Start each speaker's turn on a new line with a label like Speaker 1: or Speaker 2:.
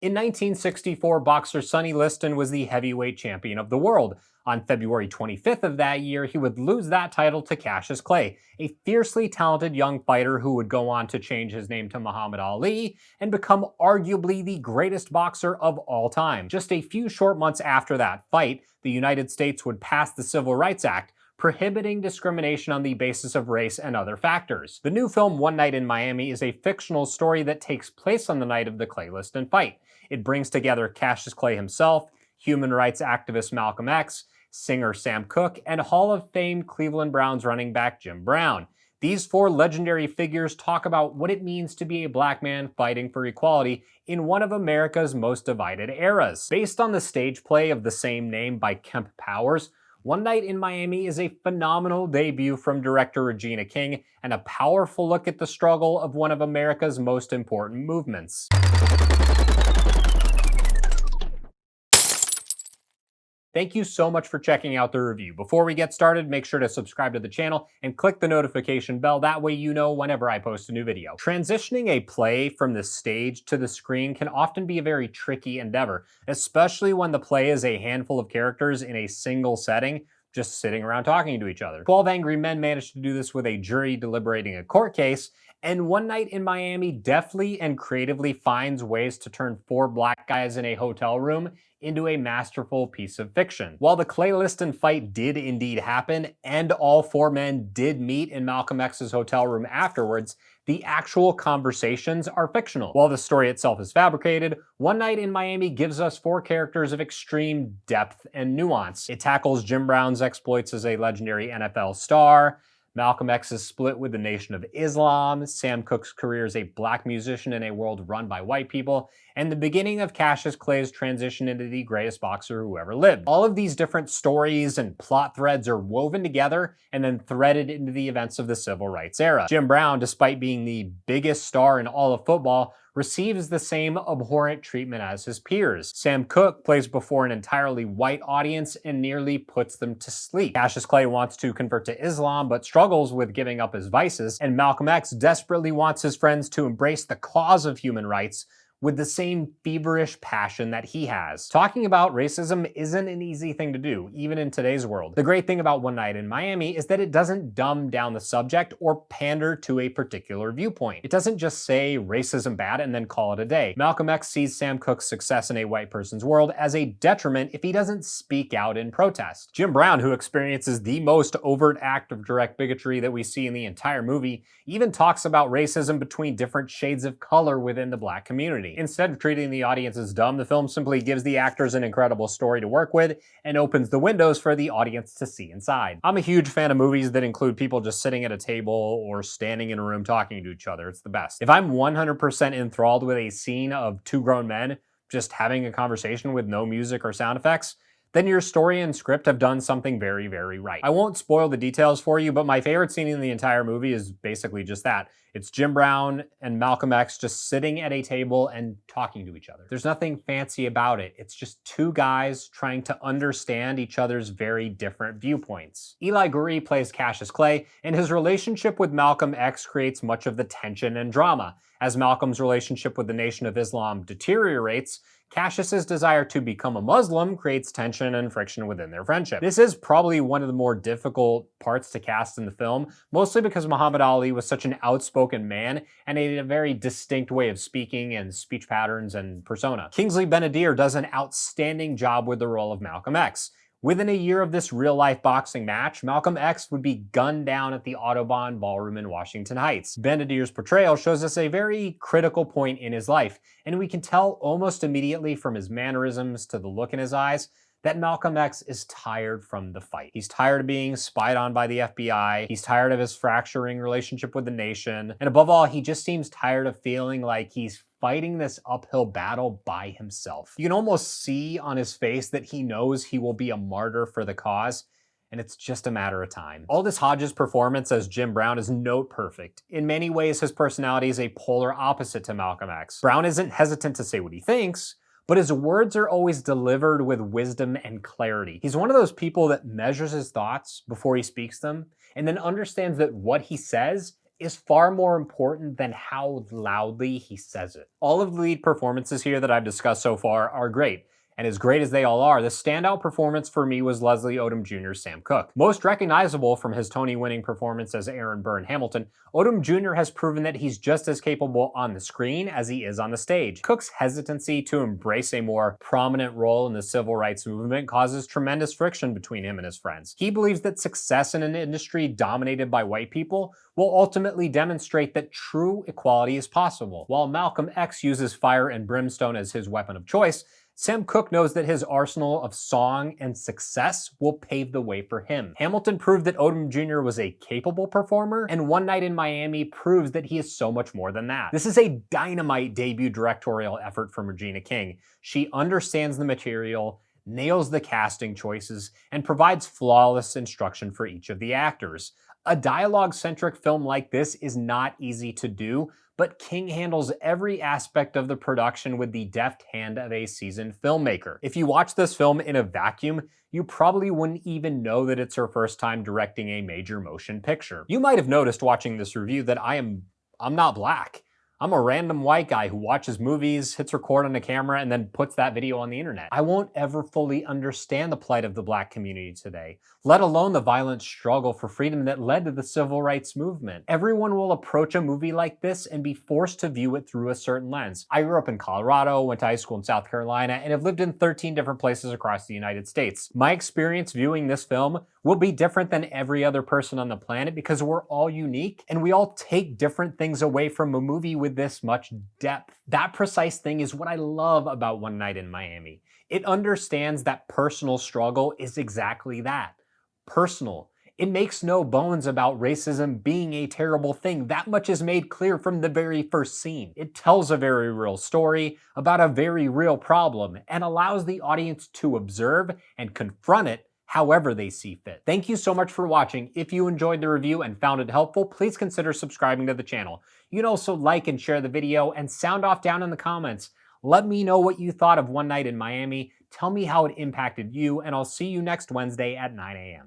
Speaker 1: In 1964, boxer Sonny Liston was the heavyweight champion of the world. On February 25th of that year, he would lose that title to Cassius Clay, a fiercely talented young fighter who would go on to change his name to Muhammad Ali and become arguably the greatest boxer of all time. Just a few short months after that fight, the United States would pass the Civil Rights Act, prohibiting discrimination on the basis of race and other factors. The new film One Night in Miami is a fictional story that takes place on the night of the Clay-Liston fight. It brings together Cassius Clay himself, human rights activist Malcolm X, singer Sam Cooke, and Hall of Fame Cleveland Browns running back Jim Brown. These four legendary figures talk about what it means to be a black man fighting for equality in one of America's most divided eras. Based on the stage play of the same name by Kemp Powers, One Night in Miami is a phenomenal debut from director Regina King and a powerful look at the struggle of one of America's most important movements. Thank you so much for checking out the review. Before we get started, make sure to subscribe to the channel and click the notification bell. That way you know whenever I post a new video. Transitioning a play from the stage to the screen can often be a very tricky endeavor, especially when the play is a handful of characters in a single setting, just sitting around talking to each other. 12 Angry Men managed to do this with a jury deliberating a court case, and One Night in Miami deftly and creatively finds ways to turn four black guys in a hotel room into a masterful piece of fiction. While the Clay-Liston fight did indeed happen, and all four men did meet in Malcolm X's hotel room afterwards, the actual conversations are fictional. While the story itself is fabricated, One Night in Miami gives us four characters of extreme depth and nuance. It tackles Jim Brown's exploits as a legendary NFL star, Malcolm X's split with the Nation of Islam, Sam Cooke's career as a black musician in a world run by white people, and the beginning of Cassius Clay's transition into the greatest boxer who ever lived. All of these different stories and plot threads are woven together and then threaded into the events of the Civil Rights era. Jim Brown, despite being the biggest star in all of football, receives the same abhorrent treatment as his peers. Sam Cooke plays before an entirely white audience and nearly puts them to sleep. Cassius Clay wants to convert to Islam but struggles with giving up his vices, and Malcolm X desperately wants his friends to embrace the cause of human rights with the same feverish passion that he has. Talking about racism isn't an easy thing to do, even in today's world. The great thing about One Night in Miami is that it doesn't dumb down the subject or pander to a particular viewpoint. It doesn't just say racism bad and then call it a day. Malcolm X sees Sam Cooke's success in a white person's world as a detriment if he doesn't speak out in protest. Jim Brown, who experiences the most overt act of direct bigotry that we see in the entire movie, even talks about racism between different shades of color within the black community. Instead of treating the audience as dumb, the film simply gives the actors an incredible story to work with and opens the windows for the audience to see inside. I'm a huge fan of movies that include people just sitting at a table or standing in a room talking to each other. It's the best. If I'm 100% enthralled with a scene of two grown men just having a conversation with no music or sound effects, then your story and script have done something very, very right. I won't spoil the details for you, but my favorite scene in the entire movie is basically just that. It's Jim Brown and Malcolm X just sitting at a table and talking to each other. There's nothing fancy about it. It's just two guys trying to understand each other's very different viewpoints. Eli Goree plays Cassius Clay, and his relationship with Malcolm X creates much of the tension and drama. As Malcolm's relationship with the Nation of Islam deteriorates, Cassius's desire to become a Muslim creates tension and friction within their friendship. This is probably one of the more difficult parts to cast in the film, mostly because Muhammad Ali was such an outspoken man and had a very distinct way of speaking and speech patterns and persona. Kingsley Ben-Adir does an outstanding job with the role of Malcolm X. Within a year of this real-life boxing match, Malcolm X would be gunned down at the Odom Ballroom in Washington Heights. Ben-Adir's portrayal shows us a very critical point in his life, and we can tell almost immediately from his mannerisms to the look in his eyes that Malcolm X is tired from the fight. He's tired of being spied on by the FBI, he's tired of his fracturing relationship with the nation, and above all, he just seems tired of feeling like he's fighting this uphill battle by himself. You can almost see on his face that he knows he will be a martyr for the cause, and it's just a matter of time. Aldis Hodge's performance as Jim Brown is note perfect. In many ways, his personality is a polar opposite to Malcolm X. Brown isn't hesitant to say what he thinks, but his words are always delivered with wisdom and clarity. He's one of those people that measures his thoughts before he speaks them, and then understands that what he says is far more important than how loudly he says it. All of the lead performances here that I've discussed so far are great. And as great as they all are, the standout performance for me was Leslie Odom Jr.'s Sam Cooke. Most recognizable from his Tony-winning performance as Aaron Burr in Hamilton, Odom Jr. has proven that he's just as capable on the screen as he is on the stage. Cooke's hesitancy to embrace a more prominent role in the civil rights movement causes tremendous friction between him and his friends. He believes that success in an industry dominated by white people will ultimately demonstrate that true equality is possible. While Malcolm X uses fire and brimstone as his weapon of choice, Sam Cooke knows that his arsenal of song and success will pave the way for him. Hamilton proved that Odom Jr. was a capable performer, and One Night in Miami proves that he is so much more than that. This is a dynamite debut directorial effort from Regina King. She understands the material, nails the casting choices, and provides flawless instruction for each of the actors. A dialogue-centric film like this is not easy to do, but King handles every aspect of the production with the deft hand of a seasoned filmmaker. If you watch this film in a vacuum, you probably wouldn't even know that it's her first time directing a major motion picture. You might have noticed watching this review that I'm not black. I'm a random white guy who watches movies, hits record on a camera, and then puts that video on the internet. I won't ever fully understand the plight of the black community today, let alone the violent struggle for freedom that led to the civil rights movement. Everyone will approach a movie like this and be forced to view it through a certain lens. I grew up in Colorado, went to high school in South Carolina, and have lived in 13 different places across the United States. My experience viewing this film will be different than every other person on the planet because we're all unique and we all take different things away from a movie with this much depth. That precise thing is what I love about One Night in Miami. It understands that personal struggle is exactly that. Personal. It makes no bones about racism being a terrible thing. That much is made clear from the very first scene. It tells a very real story about a very real problem and allows the audience to observe and confront it however they see fit. Thank you so much for watching. If you enjoyed the review and found it helpful, please consider subscribing to the channel. You can also like and share the video and sound off down in the comments. Let me know what you thought of One Night in Miami. Tell me how it impacted you, and I'll see you next Wednesday at 9 a.m.